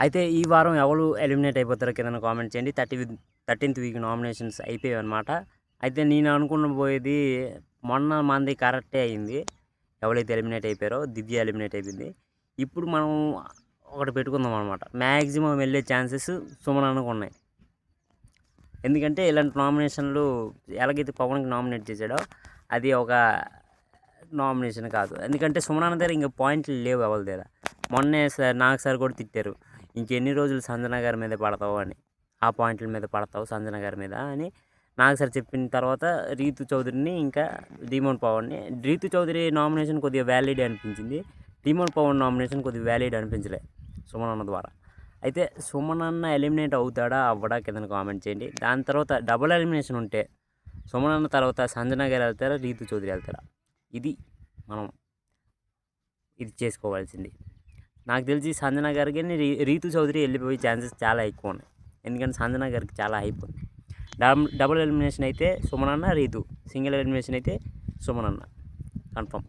అయితే ఈ వారం ఎవరు ఎలిమినేట్ అయిపోతారో కింద కామెంట్ చేయండి. 13th week nominations అయిపోయాయన్నమాట. అయితే నేను అనుకున్న పోయేది మొన్న మనది కరెక్టే అయింది. ఎవరైతే ఎలిమినేట్ అయిపోయారో దివ్య ఎలిమినేట్ అయిపోయింది. ఇప్పుడు మనం ఒకటి పెట్టుకుందాం అనమాట. మ్యాక్సిమం వెళ్ళే ఛాన్సెస్ సుమనన్నకు ఉన్నాయి. ఎందుకంటే ఇలాంటి నామినేషన్లు ఎలాగైతే పవన్కి నామినేట్ చేశాడో అది ఒక నామినేషన్ కాదు. ఎందుకంటే సుమనన్న దగ్గర ఇంకా పాయింట్లు లేవు ఎవరి దగ్గర. మొన్నే నాకు సార్ కూడా తిట్టారు, ఇంకెన్ని రోజులు సంజన గారి మీద పడతావు అని, ఆ పాయింట్ల మీద పడతావు సంజన గారి మీద అని నాకు సార్ చెప్పిన తర్వాత రీతు చౌదరిని ఇంకా డీమోన్ పవన్ని, రీతు చౌదరి నామినేషన్ కొద్దిగా వ్యాలిడ్ అనిపించింది, డీమోన్ పవన్ నామినేషన్ కొద్దిగా వ్యాలిడ్ అనిపించలే సుమనన్న ద్వారా. అయితే సుమనన్న ఎలిమినేట్ అవుతాడా అవ్వడా కింద కామెంట్ చేయండి. దాని తర్వాత డబుల్ ఎలిమినేషన్ ఉంటే సుమనన్న తర్వాత సంజన గారు వెళ్తారా, రీతు చౌదరి వెళ్తారా, ఇది మనం చేసుకోవాల్సింది. నాకు తెలిసి సంజన గారికి రీతు చౌదరి వెళ్ళిపోయే ఛాన్సెస్ చాలా ఎక్కువ ఉన్నాయి. ఎందుకంటే సంజన గారికి చాలా హైప్ ఉంది. డబుల్ ఎలిమినేషన్ అయితే సుమనన్న రీతు, సింగిల్ ఎలిమినేషన్ అయితే సుమనన్న కన్ఫర్మ్.